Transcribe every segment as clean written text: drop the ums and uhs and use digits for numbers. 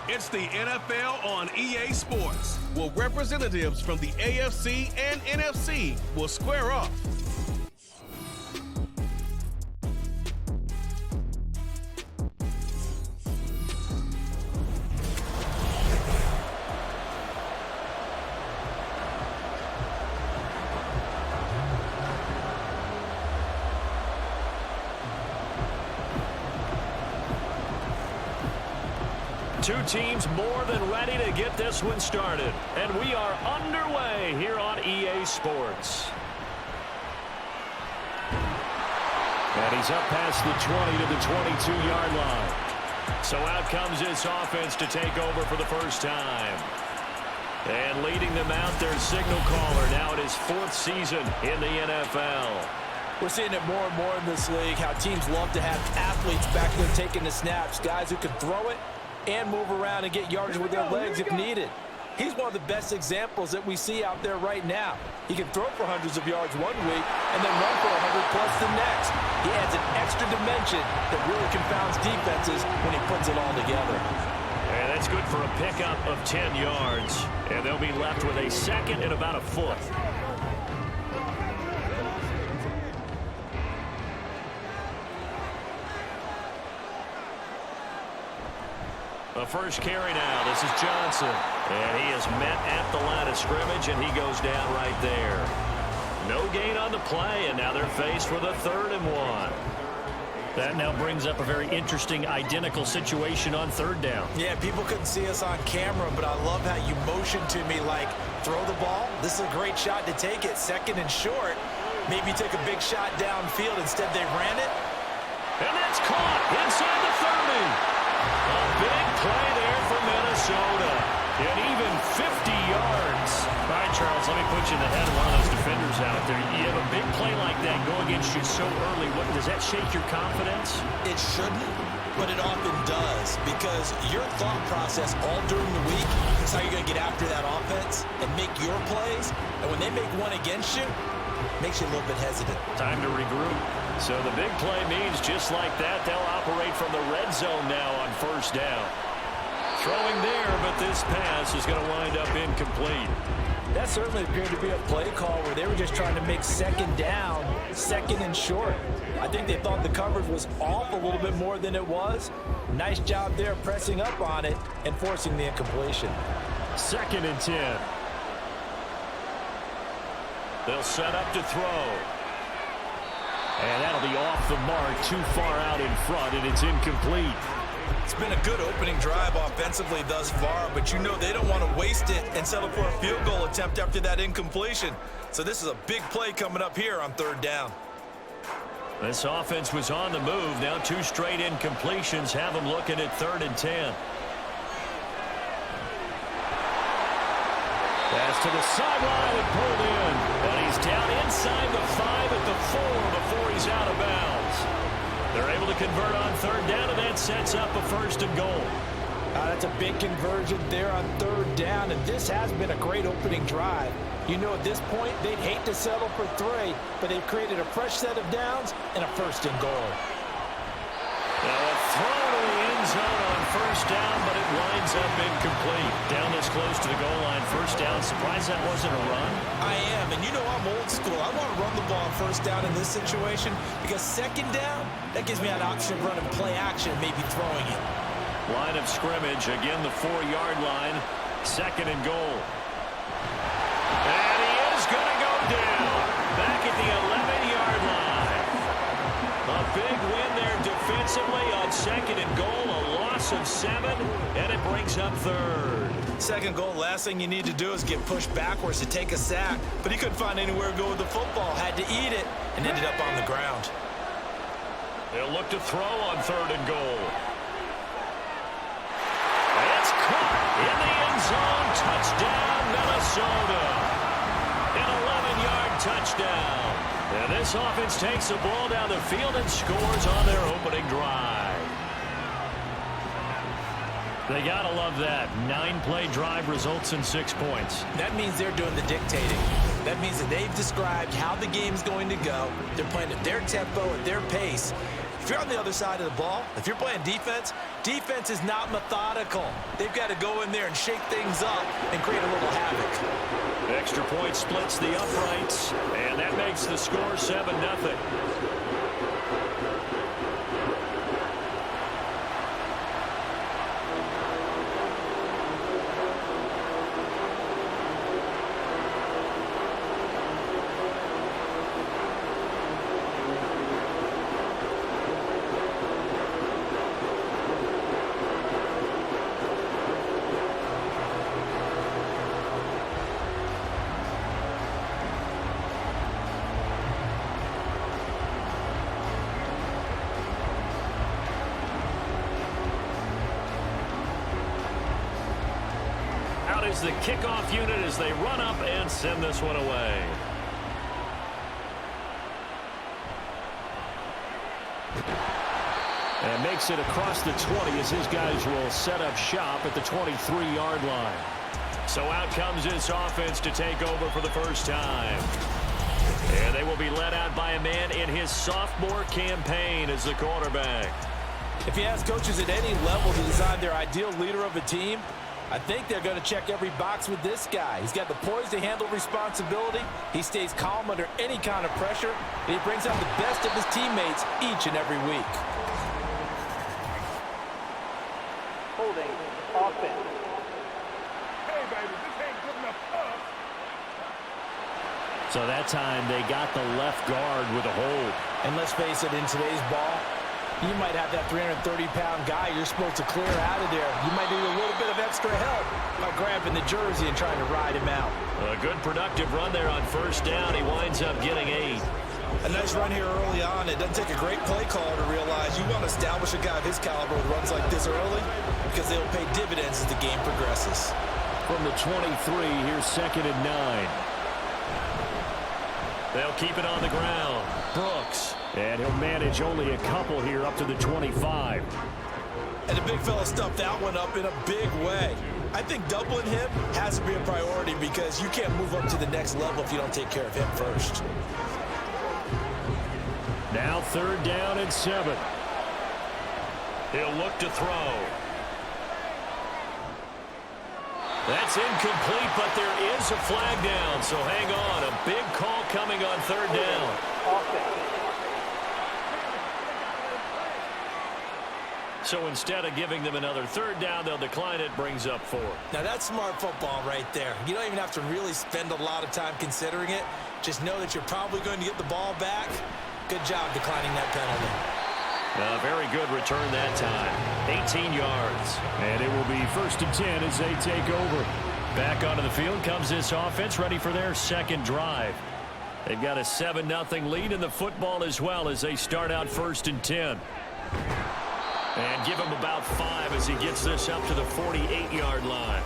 It's the NFL on EA Sports, where representatives from the AFC and NFC will square off. Two teams more than ready to get this one started. And we are underway here on EA Sports. And he's up past the 20 to the 22-yard line. So out comes this offense to take over for the first time. And leading them out, their signal caller now in his fourth season in the NFL. We're seeing it more and more in this league, how teams love to have athletes back there taking the snaps, guys who can throw it and move around and get yardage with their legs if needed. He's one of the best examples that we see out there right now. He can throw for hundreds of yards one week and then run for 100+ the next. He adds an extra dimension that really confounds defenses when he puts it all together. And that's good for a pickup of 10 yards. And they'll be left with a second and about a foot. The first carry now. This is Johnson. And he is met at the line of scrimmage, and he goes down right there. No gain on the play, and now they're faced with a 3rd and 1. That now brings up a very interesting identical situation on 3rd down. Yeah, people couldn't see us on camera, but I love how you motioned to me like, throw the ball. This is a great shot to take it. 2nd and short. Maybe take a big shot downfield. Instead, they ran it. And that's caught inside the 30. A big play there for Minnesota. And even 50 yards. All right, Charles, let me put you in the head of one of those defenders out there. You have a big play like that go against you so early. Does that shake your confidence? It shouldn't, but it often does, because your thought process all during the week is how you're going to get after that offense and make your plays. And when they make one against you, it makes you a little bit hesitant. Time to regroup. So the big play means just like that, they'll operate from the red zone now on 1st down. Throwing there, but this pass is going to wind up incomplete. That certainly appeared to be a play call where they were just trying to make 2nd down, 2nd and short. I think they thought the coverage was off a little bit more than it was. Nice job there pressing up on it and forcing the incompletion. 2nd and 10. They'll set up to throw. And that'll be off the mark, too far out in front, and it's incomplete. It's been a good opening drive offensively thus far, but you know they don't want to waste it and settle for a field goal attempt after that incompletion. So this is a big play coming up here on 3rd down. This offense was on the move. Now 2 straight incompletions have them looking at 3rd and 10. Pass to the sideline and pulled in. And he's down inside the 5 at the 4 before he's out of bounds. They're able to convert on 3rd down, and that sets up a 1st and goal. That's a big conversion there on 3rd down, and this has been a great opening drive. You know, at this point, they'd hate to settle for 3, but they've created a fresh set of downs and a 1st and goal. Now a throw to the end zone on 1st down, but it winds up incomplete. Down this close to the goal line, 1st down. Surprised that wasn't a run? I am, and you know I'm old school. I want to run the ball on 1st down in this situation because 2nd down, that gives me an option of running play action, maybe throwing it. Line of scrimmage, again the 4-yard line, 2nd and goal. And he is going to go down back at the 11-yard line. A big win there defensively on 2nd and goal, a loss of 7, and it brings up 3rd. 2nd goal, last thing you need to do is get pushed backwards to take a sack, but he couldn't find anywhere to go with the football, had to eat it, and ended up on the ground. They'll look to throw on 3rd and goal. It's caught in the end zone. Touchdown, Minnesota. An 11-yard touchdown. And this offense takes the ball down the field and scores on their opening drive. They got to love that. 9-play drive results in 6 points. That means they're doing the dictating. That means that they've described how the game's going to go. They're playing at their tempo, at their pace. If you're on the other side of the ball, if you're playing defense, defense is not methodical. They've got to go in there and shake things up and create a little havoc. Extra point splits the uprights, and that makes the score 7-0. Is the kickoff unit as they run up and send this one away. And makes it across the 20 as his guys will set up shop at the 23-yard line. So out comes this offense to take over for the first time. And they will be led out by a man in his sophomore campaign as the quarterback. If you ask coaches at any level to design their ideal leader of a team, I think they're going to check every box with this guy. He's got the poise to handle responsibility. He stays calm under any kind of pressure. And he brings out the best of his teammates each and every week. Holding offense. Hey, baby, this ain't good enough for us. So that time they got the left guard with a hold. And let's face it, in today's ball, you might have that 330-pound guy you're supposed to clear out of there. You might need a little bit of extra help by grabbing the jersey and trying to ride him out. A good productive run there on first down. He winds up getting 8. A nice run here early on. It doesn't take a great play caller to realize you want to establish a guy of his caliber with runs like this early because they'll pay dividends as the game progresses. From the 23, here's 2nd and 9. They'll keep it on the ground. Brooks. And he'll manage only a couple here up to the 25. And the big fella stuffed that one up in a big way. I think doubling him has to be a priority because you can't move up to the next level if you don't take care of him first. Now 3rd down and 7. He'll look to throw. That's incomplete, but there is a flag down, so hang on. A big call coming on 3rd down. So instead of giving them another 3rd down, they'll decline it, brings up 4. Now that's smart football right there. You don't even have to really spend a lot of time considering it. Just know that you're probably going to get the ball back. Good job declining that penalty. A very good return that time. 18 yards. And it will be 1st and 10 as they take over. Back onto the field comes this offense, ready for their 2nd drive. They've got a 7-0 lead in the football as well as they start out 1st and 10. And give him about 5 as he gets this up to the 48-yard line.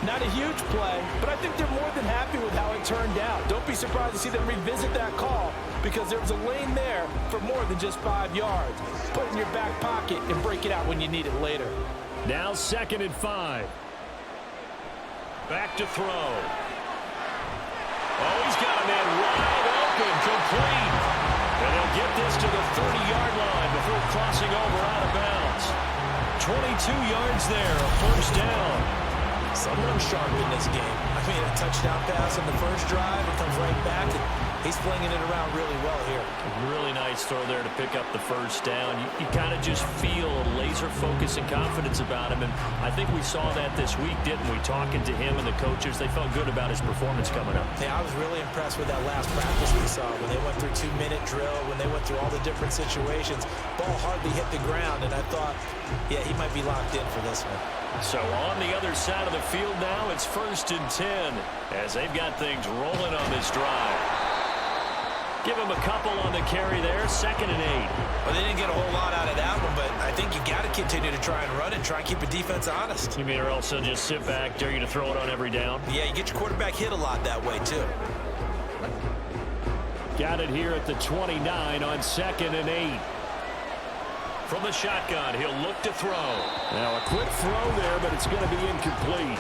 Not a huge play, but I think they're more than happy with how it turned out. Don't be surprised to see them revisit that call because there was a lane there for more than just 5 yards. Put it in your back pocket and break it out when you need it later. Now 2nd and 5. Back to throw. Oh, he's got a man wide open, complete. And he'll get this to the 30-yard line before crossing over out of bounds. 22 yards there, a 1st down. Someone sharp in this game. I mean, a touchdown pass on the first drive. It comes right back, and he's flinging it around really well here. Really nice throw there to pick up the 1st down. You kind of just feel laser focus and confidence about him, and I think we saw that this week, didn't we? Talking to him and the coaches, they felt good about his performance coming up. Yeah, I was really impressed with that last practice we saw when they went through 2-minute drill, when they went through all the different situations. Ball hardly hit the ground, and I thought, yeah, he might be locked in for this one. So on the other side of the field now, it's 1st and 10 as they've got things rolling on this drive. Give him a couple on the carry there, 2nd and 8. Well, they didn't get a whole lot out of that one, but I think you got to continue to try and run and try and keep the defense honest. You mean or else they'll just sit back, dare you to throw it on every down? Yeah, you get your quarterback hit a lot that way, too. Got it here at the 29 on 2nd and 8. From the shotgun, he'll look to throw. Now a quick throw there, but it's going to be incomplete.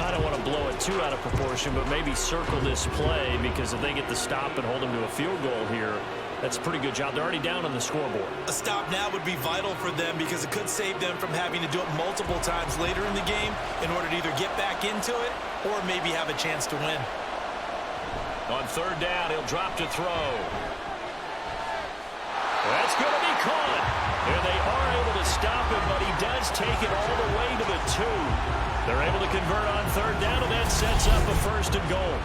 I don't want to blow it too out of proportion, but maybe circle this play because if they get the stop and hold him to a field goal here, That's a pretty good job. They're already down on the scoreboard. A stop now would be vital for them because it could save them from having to do it multiple times later in the game in order to either get back into it or maybe have a chance to win. On third down, he'll drop to throw. That's going to be caught. And they are able to stop him, but he does take it all the way to the 2. They're able to convert on third down, and that sets up a 1st and goal.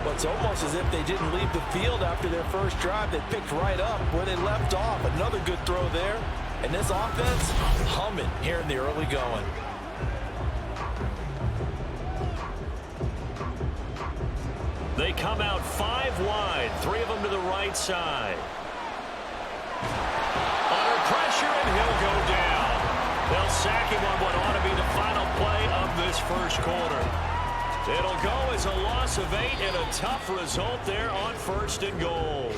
Well, it's almost as if they didn't leave the field after their first drive. They picked right up where they left off. Another good throw there. And this offense humming here in the early going. They come out 5 wide, 3 of them to the right side. Under pressure, and he'll go down. They'll sack him on what ought to be the final play of this first quarter. It'll go as a loss of 8 and a tough result there on 1st and goal.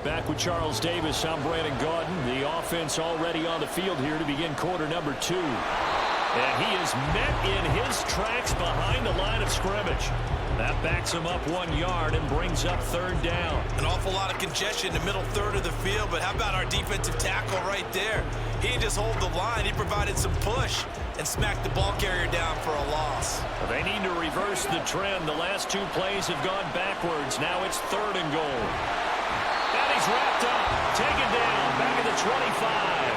Back with Charles Davis, I'm Brandon Gaudin. The offense already on the field here to begin quarter number 2. And he is met in his tracks behind the line of scrimmage. That backs him up 1 yard and brings up third down. An awful lot of congestion in the middle third of the field, but how about our defensive tackle right there? He didn't just hold the line, he provided some push and smacked the ball carrier down for a loss. They need to reverse the trend. The last 2 plays have gone backwards. Now it's 3rd and goal. And he's wrapped up, taken down, back at the 25.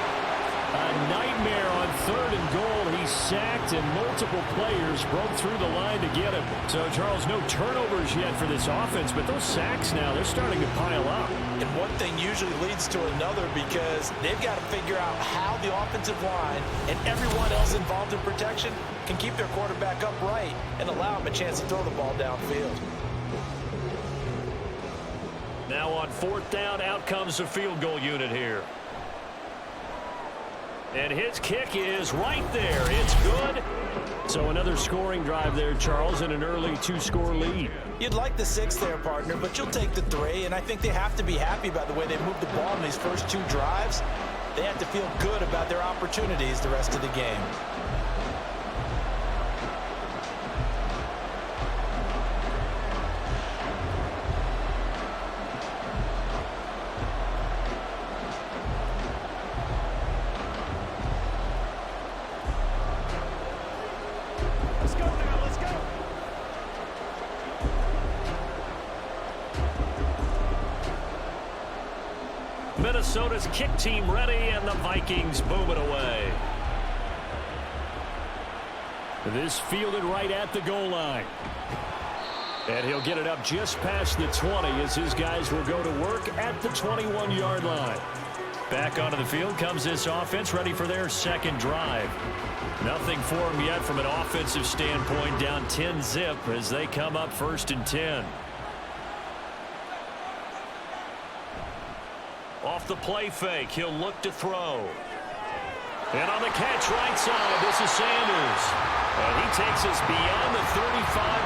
A nightmare on 3rd and goal. He sacked, and multiple players broke through the line to get him. So, Charles, no turnovers yet for this offense, but those sacks now, they're starting to pile up. And one thing usually leads to another because they've got to figure out how the offensive line and everyone else involved in protection can keep their quarterback upright and allow him a chance to throw the ball downfield. Now on 4th down, out comes the field goal unit here. And his kick is right there. It's good. So another scoring drive there, Charles, and an early 2-score lead. You'd like the 6 there, partner, but you'll take the 3, and I think they have to be happy about the way they moved the ball in these first 2 drives. They have to feel good about their opportunities the rest of the game. Minnesota's kick team ready, and the Vikings boom it away. This fielded right at the goal line. And he'll get it up just past the 20 as his guys will go to work at the 21-yard line. Back onto the field comes this offense, ready for their 2nd drive. Nothing for them yet from an offensive standpoint, down 10-zip as they come up 1st and 10. Off the play fake, he'll look to throw. And on the catch right side, this is Sanders. And he takes us beyond the 35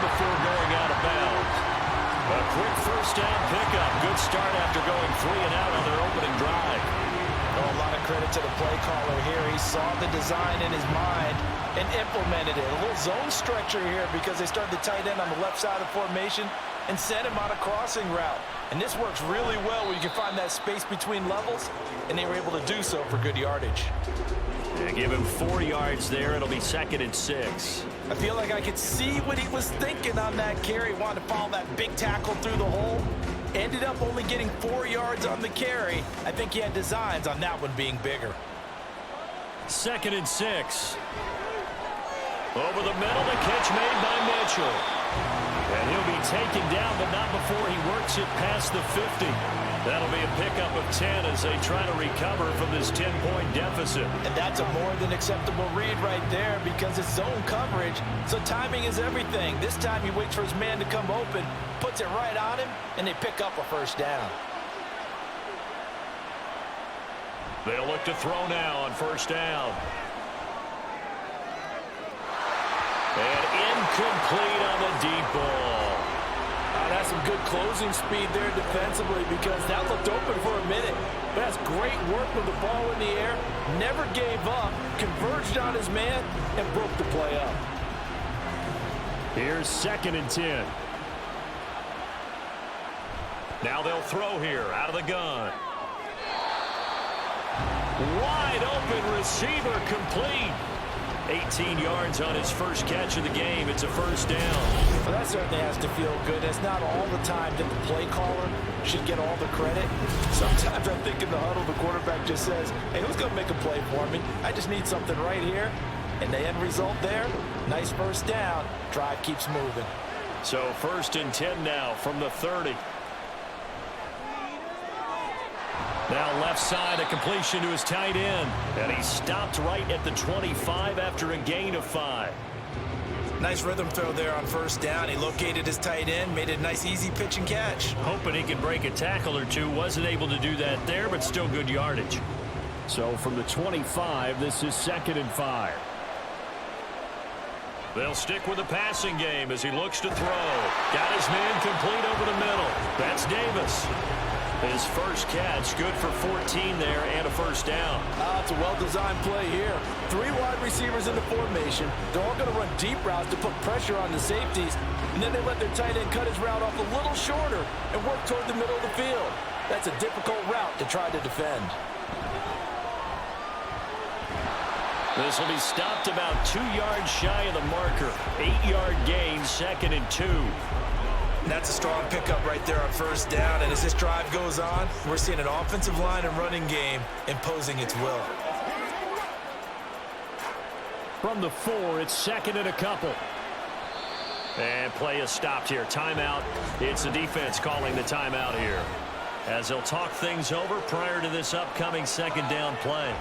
before going out of bounds. A quick 1st down pickup. Good start after going 3 and out on their opening drive. Oh, a lot of credit to the play caller here. He saw the design in his mind and implemented it. A little zone stretcher here because they started the tight end on the left side of the formation and sent him on a crossing route. And this works really well where you can find that space between levels, and they were able to do so for good yardage. Yeah, give him 4 yards there. It'll be 2nd and 6. I feel like I could see what he was thinking on that carry. Wanted to follow that big tackle through the hole. Ended up only getting 4 yards on the carry. I think he had designs on that one being bigger. 2nd and 6. Over the middle, the catch made by Mitchell. And he'll be taken down, but not before he works it past the 50. That'll be a pickup of 10 as they try to recover from this 10-point deficit. And that's a more than acceptable read right there because it's zone coverage, so timing is everything. This time he waits for his man to come open, puts it right on him, and they pick up a 1st down. They'll look to throw now on 1st down. And incomplete on the deep ball. That's some good closing speed there defensively because that looked open for a minute. But that's great work with the ball in the air. Never gave up, converged on his man, and broke the play up. Here's 2nd and 10. Now they'll throw here out of the gun. Wide open receiver, complete. 18 yards on his first catch of the game. It's a first down. Well, that certainly has to feel good. It's not all the time that the play caller should get all the credit. Sometimes I think in the huddle, the quarterback just says, hey, who's going to make a play for me? I just need something right here. And the end result there, nice first down. Drive keeps moving. So 1st and 10 now from the 30. Now left side, a completion to his tight end. And he stopped right at the 25 after a gain of 5. Nice rhythm throw there on first down. He located his tight end, made it a nice easy pitch and catch. Hoping he could break a tackle or two. Wasn't able to do that there, but still good yardage. So from the 25, this is 2nd and 5. They'll stick with the passing game as he looks to throw. Got his man complete over the middle. That's Davis. His first catch, good for 14 there and a first down. It's a well-designed play here. 3 wide receivers in the formation. They're all going to run deep routes to put pressure on the safeties. And then they let their tight end cut his route off a little shorter and work toward the middle of the field. That's a difficult route to try to defend. This will be stopped about 2 yards shy of the marker. 8-yard gain, 2nd and 2. That's a strong pickup right there on first down. And as this drive goes on, we're seeing an offensive line and running game imposing its will. From the 4, it's 2nd and a couple. And play is stopped here. Timeout. It's the defense calling the timeout here, as they'll talk things over prior to this upcoming 2nd down play.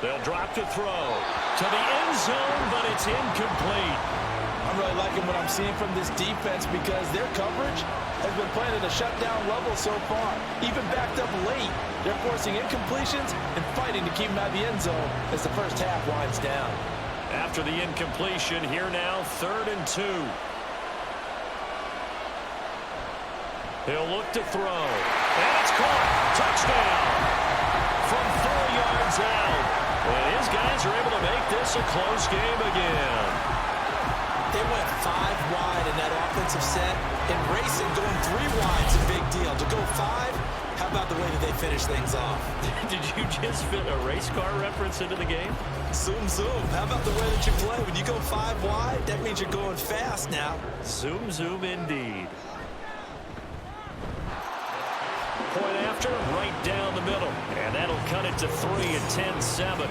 They'll drop to throw to the end zone, but it's incomplete. I'm really liking what I'm seeing from this defense because their coverage has been playing at a shutdown level so far. Even backed up late, they're forcing incompletions and fighting to keep them out of the end zone as the first half winds down. After the incompletion, here now, 3rd and 2. He'll look to throw. And it's caught. Touchdown. From 4 yards out. And his guys are able to make this a close game again. They went 5 wide in that offensive set. In racing, going 3 wide's a big deal. To go 5, how about the way that they finish things off? Did you just fit a race car reference into the game? Zoom, zoom. How about the way that you play? When you go 5 wide, that means you're going fast now. Zoom, zoom indeed. Point after, right down the middle. And that'll cut it to 3 at 10-7.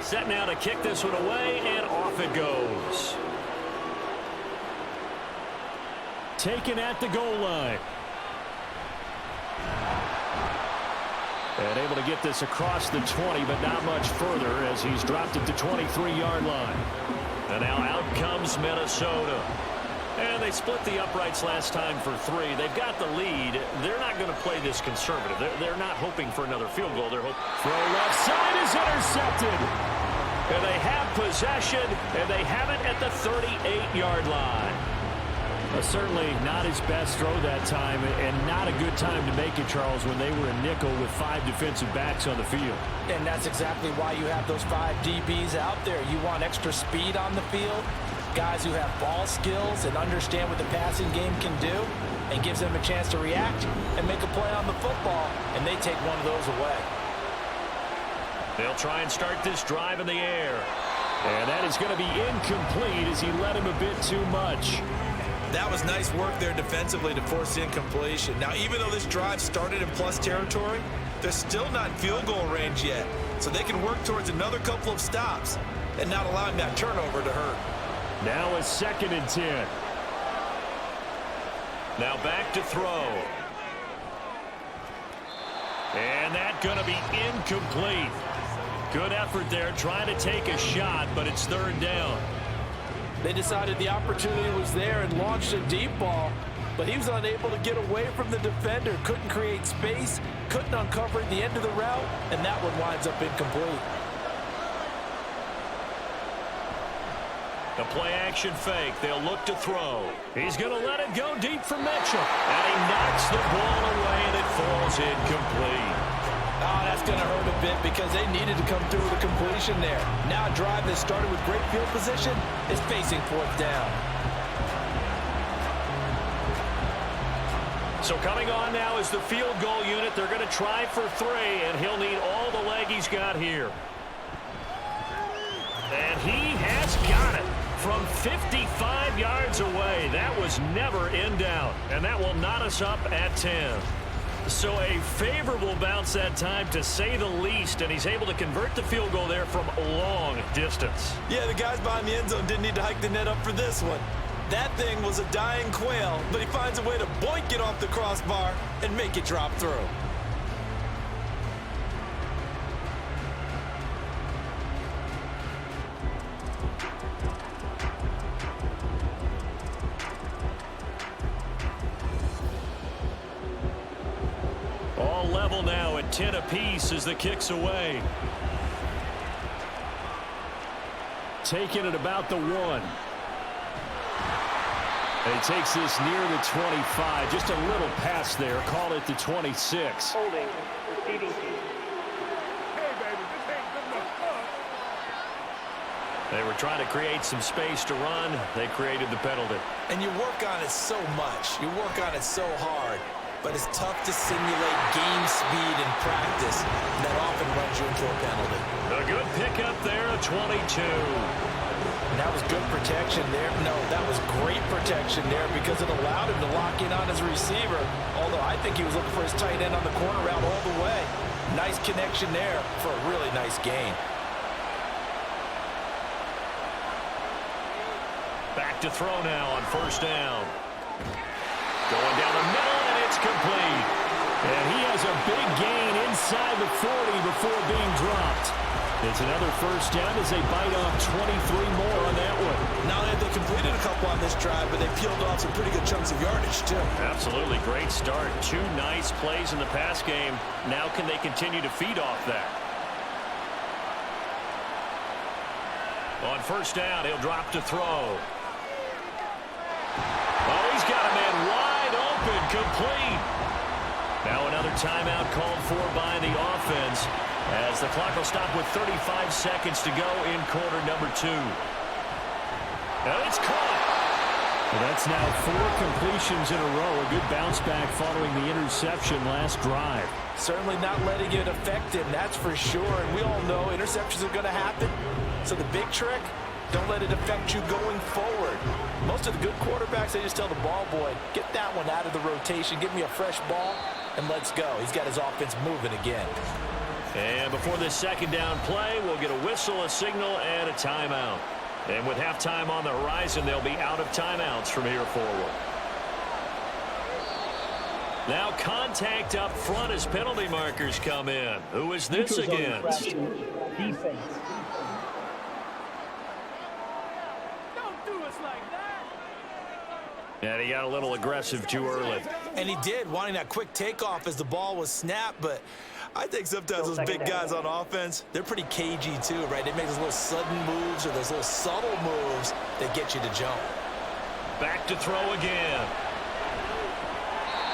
Set now to kick this one away, and off it goes. Taken at the goal line. And able to get this across the 20, but not much further as he's dropped it to 23-yard line. And now out comes Minnesota. And they split the uprights last time for 3. They've got the lead. They're not going to play this conservative. They're not hoping for another field goal. They're hoping. Throw left side is intercepted. And they have possession, and they have it at the 38-yard line. Certainly not his best throw that time, and not a good time to make it, Charles, when they were in nickel with 5 defensive backs on the field. And that's exactly why you have those 5 DBs out there. You want extra speed on the field, guys who have ball skills and understand what the passing game can do, and gives them a chance to react and make a play on the football, and they take one of those away. They'll try and start this drive in the air. And that is going to be incomplete as he let him a bit too much. That was nice work there defensively to force the incompletion. Now, even though this drive started in plus territory, they're still not in field goal range yet. So they can work towards another couple of stops and not allowing that turnover to hurt. Now it's 2nd and 10. Now back to throw. And that's going to be incomplete. Good effort there trying to take a shot, but it's third down. They decided the opportunity was there and launched a deep ball, but he was unable to get away from the defender, couldn't create space, couldn't uncover the end of the route, and that one winds up incomplete. The play-action fake. They'll look to throw. He's going to let it go deep for Mitchell. And he knocks the ball away, and it falls incomplete. Oh, that's going to hurt a bit because they needed to come through with a completion there. Now a drive that started with great field position is facing fourth down. So coming on now is the field goal unit. They're going to try for three, and he'll need all the leg he's got here. And he has got it from 55 yards away. That was never in doubt, and that will knot us up at 10. So a favorable bounce that time, to say the least, and he's able to convert the field goal there from a long distance. Yeah, the guys behind the end zone didn't need to hike the net up for this one. That thing was a dying quail, but he finds a way to boink it off the crossbar and make it drop through. All level now at 10 apiece as the kick's away. Taking it about the 1. And he takes this near the 25. Just a little pass there. Call it the 26. Holding. Receiving team. Hey, baby, this ain't good enough fun. They were trying to create some space to run. They created the penalty. And you work on it so much. You work on it so hard. But it's tough to simulate game speed in practice. That often runs you into a penalty. A good pickup there, a 22. And that was good protection there. No, that was great protection there because it allowed him to lock in on his receiver. Although I think he was looking for his tight end on the corner route all the way. Nice connection there for a really nice gain. Back to throw now on first down. Going down the middle, and it's complete. And he has a big gain inside the 40 before being dropped. It's another first down as they bite off 23 more on that one. Not only have they completed a couple on this drive, but they peeled off some pretty good chunks of yardage, too. Absolutely great start. 2 nice plays in the pass game. Now can they continue to feed off that? On first down, he'll drop to throw. Oh, he's got a man wide open, complete. Now another timeout called for by the offense, as the clock will stop with 35 seconds to go in quarter number 2. And it's caught. Well, that's now 4 completions in a row. A good bounce back following the interception last drive. Certainly not letting it affect him, that's for sure. And we all know interceptions are going to happen. So the big trick, don't let it affect you going forward. Most of the good quarterbacks, they just tell the ball boy, get that one out of the rotation, give me a fresh ball, and let's go. He's got his offense moving again. And before this second down play, we'll get a whistle, a signal, and a timeout. And with halftime on the horizon, they'll be out of timeouts from here forward. Now contact up front as penalty markers come in. Who is this against? Defense. And he got a little aggressive too early. And he did, wanting that quick takeoff as the ball was snapped, but I think sometimes those big guys on offense, they're pretty cagey too, right? They make those little sudden moves or those little subtle moves that get you to jump. Back to throw again.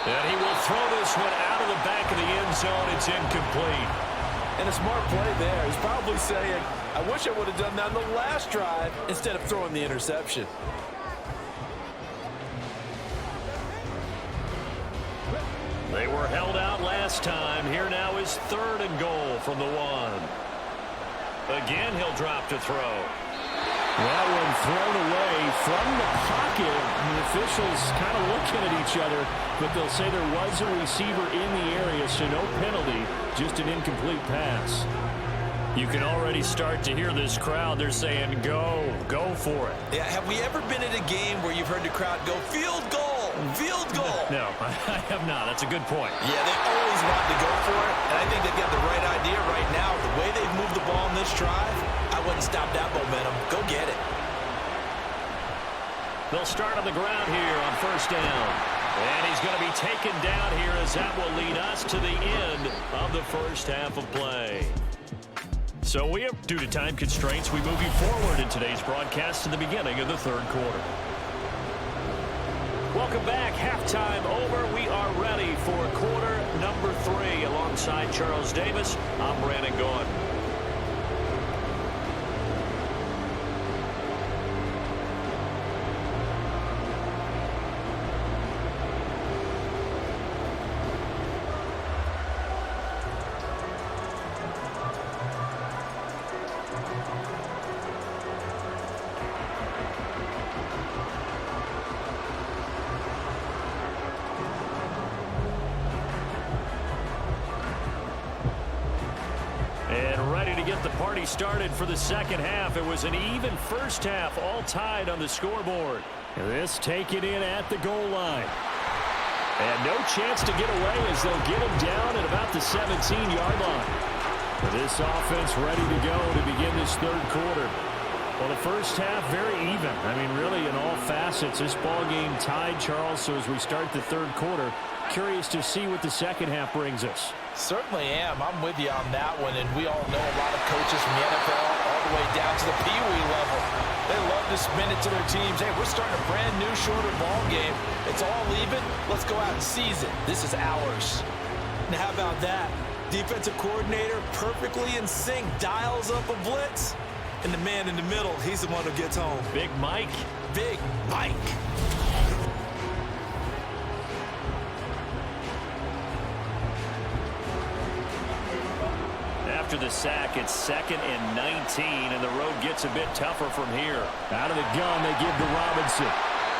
And he will throw this one out of the back of the end zone. It's incomplete. And a smart play there. He's probably saying, I wish I would have done that on the last drive instead of throwing the interception. They were held out last time. Here now is 3rd and goal from the 1. Again, he'll drop to throw. That one thrown away from the pocket. The officials kind of looking at each other, but they'll say there was a receiver in the area, so no penalty, just an incomplete pass. You can already start to hear this crowd. They're saying, go for it. Yeah, have we ever been at a game where you've heard the crowd go, field goal? Field goal. No, I have not. That's a good point. Yeah, they always want to go for it, and I think they've got the right idea right now. The way they've moved the ball in this drive, I wouldn't stop that momentum. Go get it. They'll start on the ground here on first down. And he's going to be taken down here as that will lead us to the end of the first half of play. So due to time constraints, we move you forward in today's broadcast to the beginning of the third quarter. Welcome back. Halftime over. We are ready for quarter number 3. Alongside Charles Davis, I'm Brandon Gaughan. Started for the second half. It was an even first half, all tied on the scoreboard. This taken in at the goal line. And no chance to get away as they'll get him down at about the 17-yard line. This offense ready to go to begin this third quarter. Well, the first half very even. I mean, really in all facets. This ball game tied, Charles. So as we start the third quarter, curious to see what the second half brings us. Certainly am. I'm with you on that one, and we all know a lot of coaches from the NFL all the way down to the Pee-wee level. They love to spin it to their teams. Hey, we're starting a brand new, shorter ball game. It's all even. Let's go out and seize it. This is ours. And how about that? Defensive coordinator perfectly in sync, dials up a blitz, and the man in the middle, he's the one who gets home. Big Mike. Big Mike. After the sack, it's 2nd and 19, and the road gets a bit tougher from here. Out of the gun, they give to Robinson.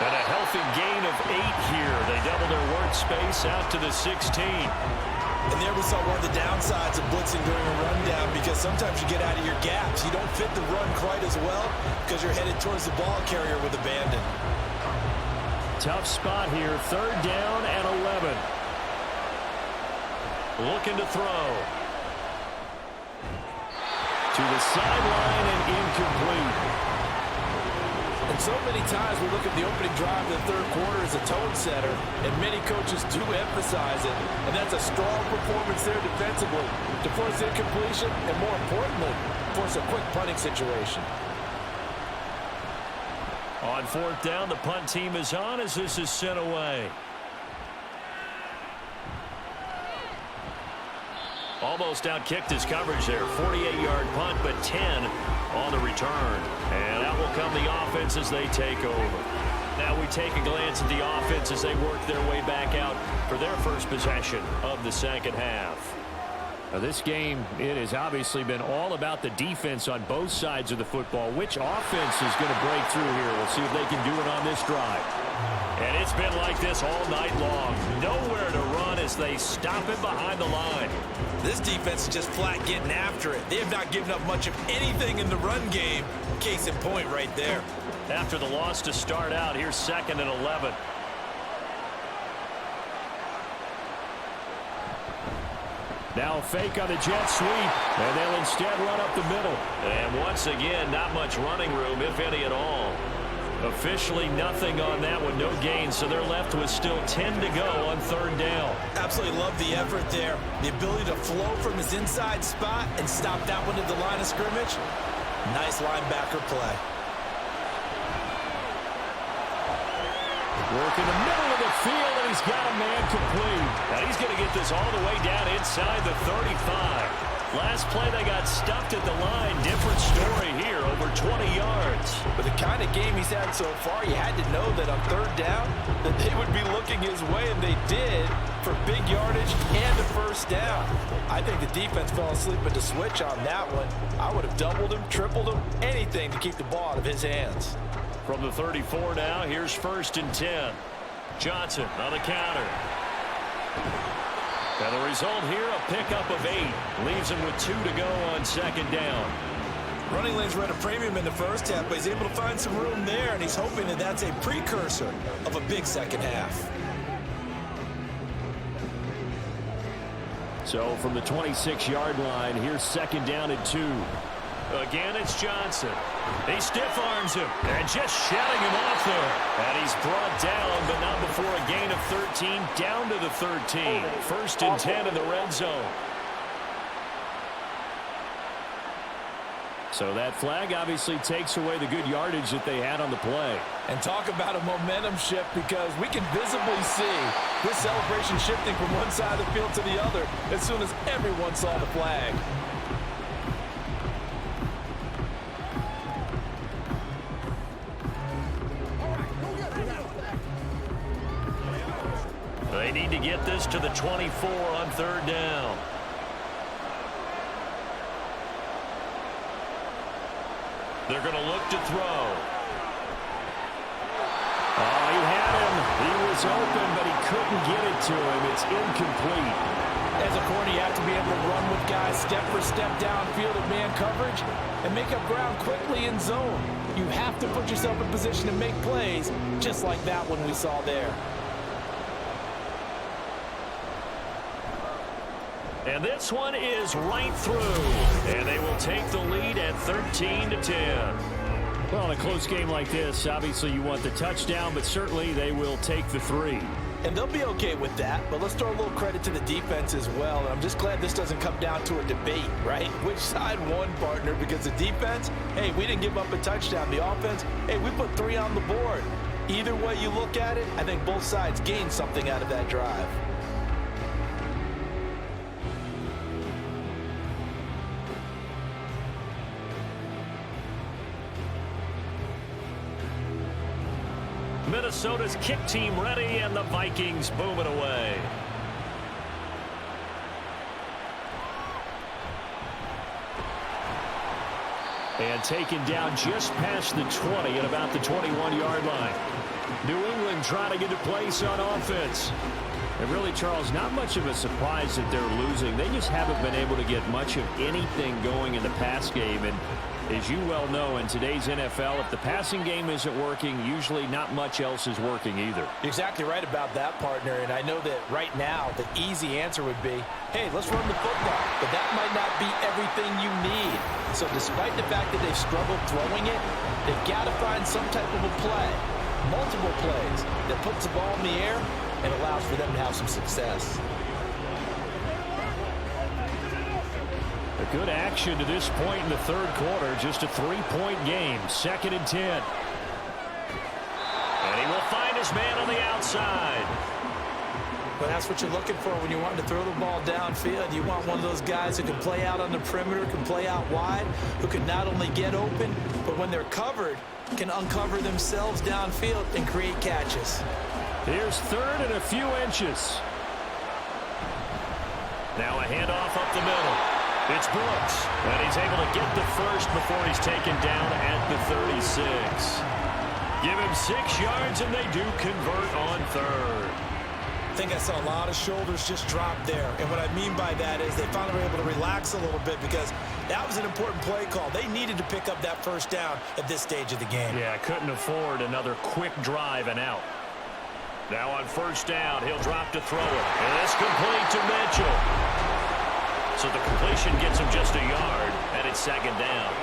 And a healthy gain of 8 here. They double their work space out to the 16. And there we saw one of the downsides of blitzing during a rundown, because sometimes you get out of your gaps. You don't fit the run quite as well because you're headed towards the ball carrier with abandon. Tough spot here. 3rd down and 11. Looking to throw. To the sideline and incomplete. And so many times we look at the opening drive of the third quarter as a tone setter, and many coaches do emphasize it. And that's a strong performance there defensively to force incompletion and, more importantly, force a quick punting situation. On 4th down, the punt team is on as this is sent away. Almost outkicked his coverage there. 48-yard punt, but 10 on the return. And that will come the offense as they take over. Now we take a glance at the offense as they work their way back out for their first possession of the second half. Now this game, it has obviously been all about the defense on both sides of the football. Which offense is going to break through here? We'll see if they can do it on this drive. And it's been like this all night long. Nowhere to run as they stop it behind the line. This defense is just flat getting after it. They have not given up much of anything in the run game. Case in point right there. After the loss to start out, here's 2nd and 11. Now fake on the jet sweep, and they'll instead run up the middle. And once again, not much running room, if any at all. Officially nothing on that one, no gain, so they're left with still 10 to go on 3rd down. Absolutely love the effort there. The ability to flow from his inside spot and stop that one at the line of scrimmage. Nice linebacker play. Work in the middle of the field, and he's got a man complete. Now he's going to get this all the way down inside the 35. Last play, they got stuffed at the line. Different story here, over 20 yards. But the kind of game he's had so far, you had to know that on 3rd down, that they would be looking his way, and they did, for big yardage and a first down. I think the defense fell asleep at the switch on that one. I would have doubled him, tripled him, anything to keep the ball out of his hands. From the 34 now, here's 1st and 10. Johnson on the counter. And the result here, a pickup of 8. Leaves him with 2 to go on 2nd down. Running lanes were at a premium in the first half, but he's able to find some room there, and he's hoping that that's a precursor of a big second half. So from the 26-yard line, here's second down and 2. Again, it's Johnson. He stiff arms him and just shutting him off there. And he's brought down, but not before a gain of 13, down to the 13. First and 10 in the red zone. So that flag obviously takes away the good yardage that they had on the play. And talk about a momentum shift, because we can visibly see this celebration shifting from one side of the field to the other as soon as everyone saw the flag. They need to get this to the 24 on third down. They're going to look to throw. Oh, he had him. He was open, but he couldn't get it to him. It's incomplete. As a corner, you have to be able to run with guys step for step downfield of man coverage and make up ground quickly in zone. You have to put yourself in position to make plays, just like that one we saw there. And this one is right through. And they will take the lead at 13-10. Well, in a close game like this, obviously you want the touchdown, but certainly they will take the 3. And they'll be okay with that, but let's throw a little credit to the defense as well. And I'm just glad this doesn't come down to a debate, right? Which side won, partner? Because the defense, hey, we didn't give up a touchdown. The offense, hey, we put 3 on the board. Either way you look at it, I think both sides gained something out of that drive. Minnesota's kick team ready, and the Vikings boom it away. And taken down just past the 20 at about the 21-yard line. New England trying to get a place on offense. And really, Charles, not much of a surprise that they're losing. They just haven't been able to get much of anything going in the pass game. And as you well know, in today's NFL, if the passing game isn't working, usually not much else is working either. You're exactly right about that, partner. And I know that right now the easy answer would be, hey, let's run the football. But that might not be everything you need. So despite the fact that they've struggled throwing it, they've got to find some type of a play, multiple plays, that puts the ball in the air and allows for them to have some success. A good action to this point in the third quarter. Just a 3-point game. 2nd and 10. And he will find his man on the outside. But that's what you're looking for when you want to throw the ball downfield. You want one of those guys who can play out on the perimeter, can play out wide, who can not only get open, but when they're covered, can uncover themselves downfield and create catches. Here's 3rd and a few inches. Now a handoff up the middle. It's Brooks, and he's able to get the first before he's taken down at the 36. Give him 6 yards, and they do convert on 3rd. I think I saw a lot of shoulders just drop there. And what I mean by that is they finally were able to relax a little bit, because that was an important play call. They needed to pick up that first down at this stage of the game. Yeah, couldn't afford another quick drive and out. Now on first down, he'll drop to throw it. And it's complete to Mitchell. So the completion gets him just a yard, and it's 2nd down.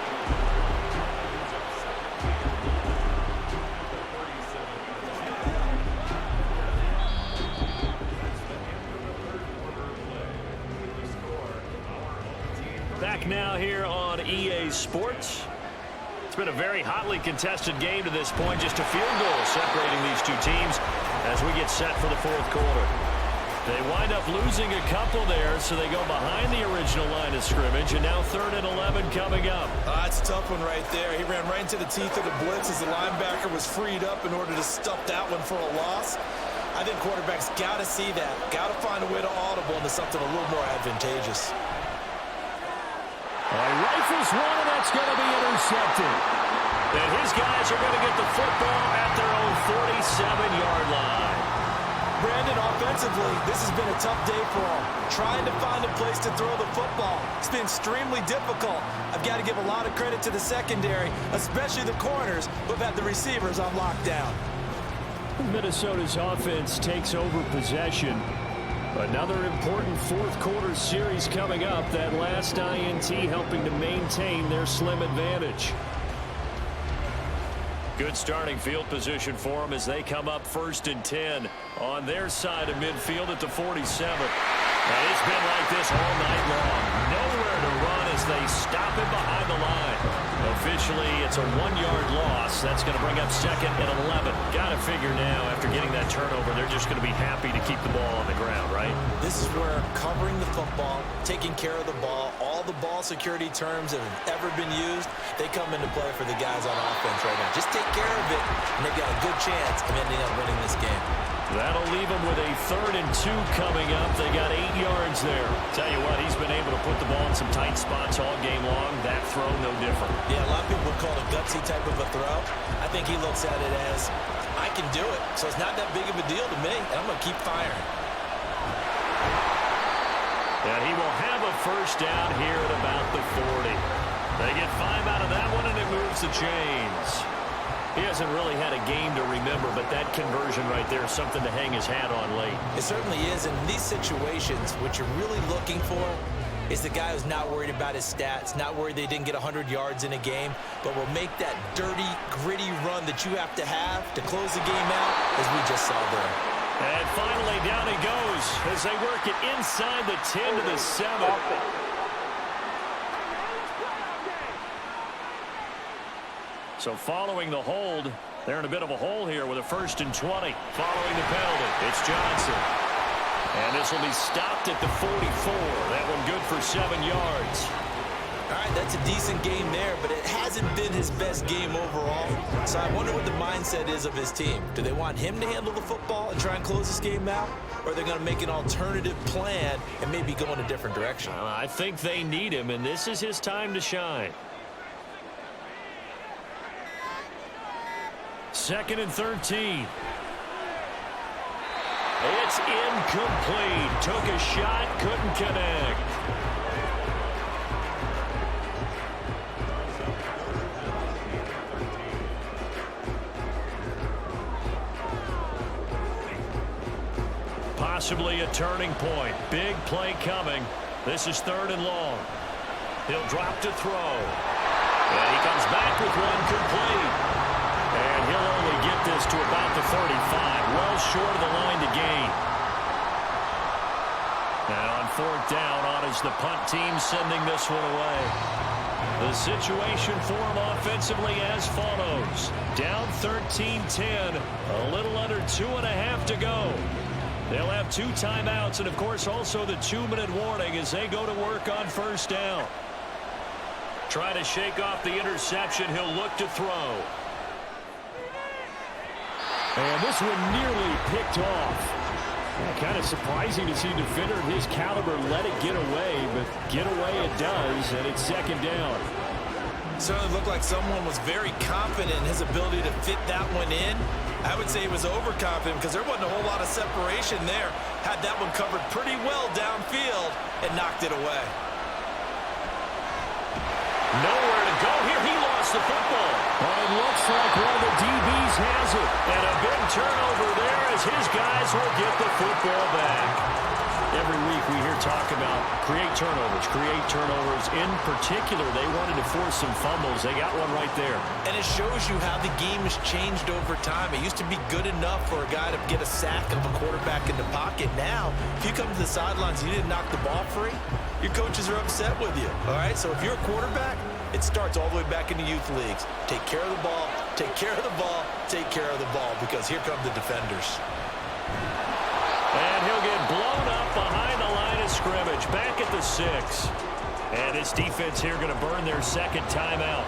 Back now here on EA Sports. It's been a very hotly contested game to this point. Just a field goal separating these two teams as we get set for the fourth quarter. They wind up losing a couple there, so they go behind the original line of scrimmage, and now 3rd and 11 coming up. That's a tough one right there. He ran right into the teeth of the blitz as the linebacker was freed up in order to stuff that one for a loss. I think quarterbacks got to see that. Got to find a way to audible into something a little more advantageous. He rifles one, and that's going to be intercepted. And his guys are going to get the football at their own 47-yard line. Brandon, offensively, this has been a tough day for him. Trying to find a place to throw the football. It's been extremely difficult. I've got to give a lot of credit to the secondary, especially the corners, who have had the receivers on lockdown. Minnesota's offense takes over possession. Another important fourth quarter series coming up. That last INT helping to maintain their slim advantage. Good starting field position for them as they come up 1st and 10 on their side of midfield at the 47. And it's been like this all night long. Nowhere to run as they stop him behind the line. Officially, it's a 1-yard loss. That's going to bring up 2nd and 11. Got to figure now, after getting that turnover, they're just going to be happy to keep the ball on the ground, right? This is where covering the football, taking care of the ball, all the ball security terms that have ever been used, they come into play for the guys on offense right now. Just take care of it, and they've got a good chance of ending up winning this game. That'll leave them with a 3rd and 2 coming up. They got 8 yards there. Tell you what, he's been able to put the ball in some tight spots all game long. That throw, no different. Yeah, a lot of people would call it a gutsy type of a throw. I think he looks at it as, I can do it, so it's not that big of a deal to me, and I'm going to keep firing. And he will have a 1st down here at about the 40. They get 5 out of that one, and it moves the chains. He hasn't really had a game to remember, but that conversion right there is something to hang his hat on late. It certainly is. In these situations, what you're really looking for is the guy who's not worried about his stats, not worried they didn't get 100 yards in a game, but will make that dirty, gritty run that you have to close the game out, as we just saw there. And finally, down he goes as they work it inside the 10 to the 7. So following the hold, they're in a bit of a hole here with a 1st and 20. Following the penalty, it's Johnson. And this will be stopped at the 44. That one good for 7 yards. All right, that's a decent game there, but it hasn't been his best game overall. So I wonder what the mindset is of his team. Do they want him to handle the football and try and close this game out? Or are they going to make an alternative plan and maybe go in a different direction? I think they need him, and this is his time to shine. 2nd and 13. It's incomplete. Took a shot, couldn't connect. Possibly a turning point. Big play coming. This is 3rd and long. He'll drop to throw. And he comes back with one complete. And he'll only get this to about the 35. Well short of the line to gain. Now on 4th down, on is the punt team sending this one away. The situation for him offensively as follows. Down 13-10. A little under 2.5 to go. They'll have 2 timeouts and, of course, also the 2-minute warning as they go to work on 1st down. Trying to shake off the interception. He'll look to throw. And this one nearly picked off. Kind of surprising to see a defender of his caliber let it get away, but get away it does, and it's 2nd down. Certainly looked like someone was very confident in his ability to fit that one in. I would say he was overconfident because there wasn't a whole lot of separation there. Had that one covered pretty well downfield and knocked it away. Nowhere to go here. He lost the football. Well, it looks like one of the DBs has it. And a big turnover there as his guys will get the football back. Every week we hear talk about create turnovers. In particular, they wanted to force some fumbles. They got one right there. And it shows you how the game has changed over time. It used to be good enough for a guy to get a sack of a quarterback in the pocket. Now, if you come to the sidelines and you didn't knock the ball free, your coaches are upset with you. All right, so if you're a quarterback, it starts all the way back in the youth leagues. Take care of the ball, take care of the ball, take care of the ball, because here come the defenders. And he'll get blown up behind the line of scrimmage, back at the 6. And this defense here going to burn their 2nd timeout.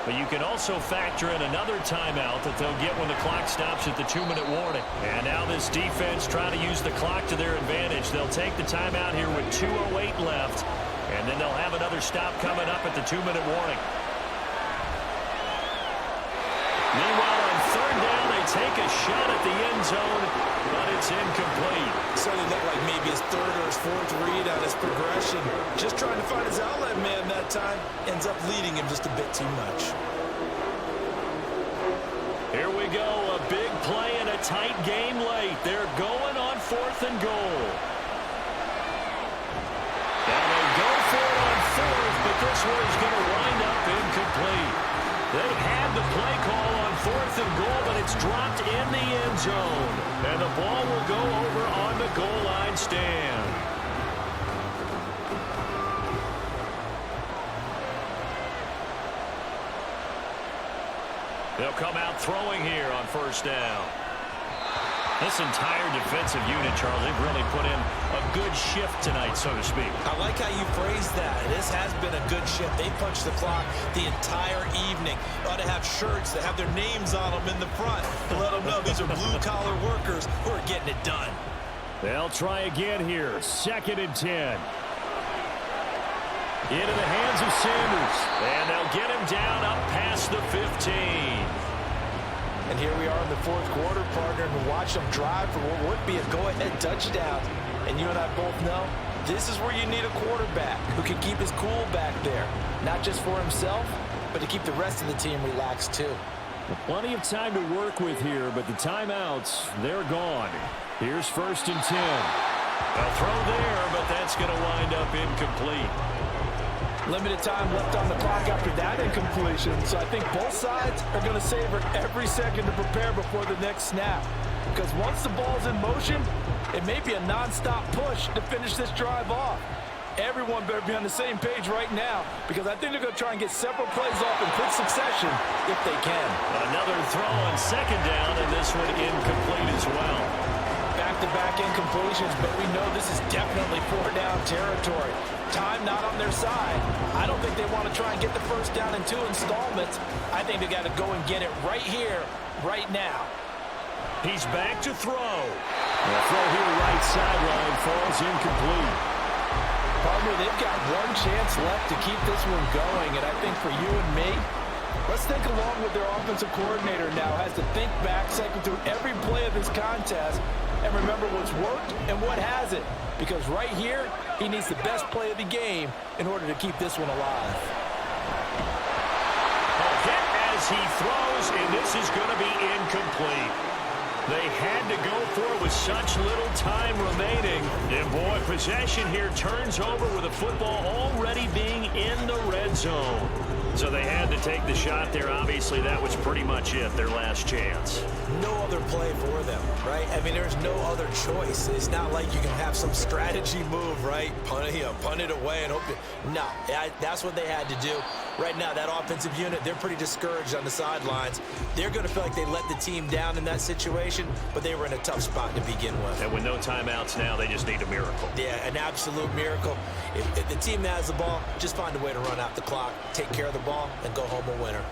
But you can also factor in another timeout that they'll get when the clock stops at the 2-minute warning. And now this defense trying to use the clock to their advantage. They'll take the timeout here with 2:08 left. And then they'll have another stop coming up at the 2-minute warning. Meanwhile, on 3rd down, they take a shot at the end zone, but it's incomplete. Certainly looked like maybe his third or his fourth read on his progression. Just trying to find his outlet man that time. Ends up leading him just a bit too much. Here we go, a big play in a tight game late. They're going on 4th and goal. And they go for it on 4th, but this one is going to wind up incomplete. They had the play call on 4th and goal, but it's dropped in the end zone. And the ball will go over on the goal line stand. They'll come out throwing here on 1st down. This entire defensive unit, Charles, they've really put in a good shift tonight, so to speak. I like how you phrased that. This has been a good shift. They punched the clock the entire evening. Ought to have shirts that have their names on them in the front to let them know these are blue-collar workers who are getting it done. They'll try again here. 2nd and 10. Into the hands of Sanders. And they'll get him down up past the 15. And here we are in the 4th quarter, partner, and watch them drive for what would be a go-ahead touchdown. And you and I both know this is where you need a quarterback who can keep his cool back there. Not just for himself, but to keep the rest of the team relaxed too. Plenty of time to work with here, but the timeouts, they're gone. Here's 1st and 10. A throw there, but that's going to wind up incomplete. Limited time left on the clock after that incompletion, so I think both sides are going to savor every second to prepare before the next snap. Because once the ball's in motion, it may be a non-stop push to finish this drive off. Everyone better be on the same page right now, because I think they're going to try and get several plays off in quick succession if they can. Another throw on 2nd down, and this one incomplete as well. Back-to-back incompletions, but we know this is definitely 4-down territory. Time not on their side. I don't think they want to try and get the 1st down in 2 installments. I think they got to go and get it right here, right now. He's back to throw. The throw here right sideline falls incomplete. Partner, they've got one chance left to keep this one going, and I think for you and me, let's think along with their offensive coordinator now has to think back, cycle through every play of this contest, and remember what's worked and what hasn't. Because right here, he needs the best play of the game in order to keep this one alive. A hit as he throws, and this is going to be incomplete. They had to go for it with such little time remaining. And boy, possession here turns over with the football already being in the red zone. So they had to take the shot there. Obviously, that was pretty much it, their last chance. No other play for them, right? I mean, there's no other choice. It's not like you can have some strategy move, right? Punt it away and hope it. No, that's what they had to do. Right now, that offensive unit, they're pretty discouraged on the sidelines. They're going to feel like they let the team down in that situation, but they were in a tough spot to begin with. And with no timeouts now, they just need a miracle. Yeah, an absolute miracle. If the team has the ball, just find a way to run out the clock, take care of the ball, and go home a winner.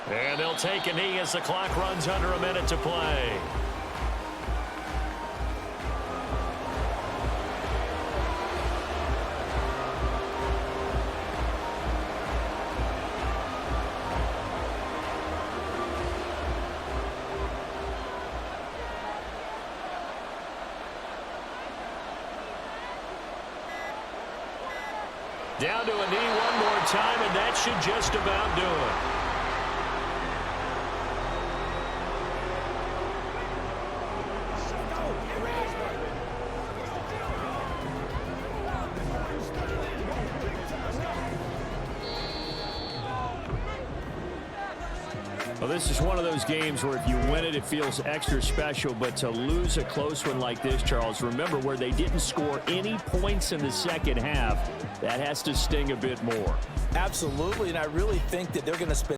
And they'll take a knee as the clock runs under a minute to play. Down to a knee one more time, and that should just about do it. Well, this is one of those games where if you win it, it feels extra special. But to lose a close one like this, Charles, remember where they didn't score any points in the second half, that has to sting a bit more. Absolutely, and I really think that they're going to spend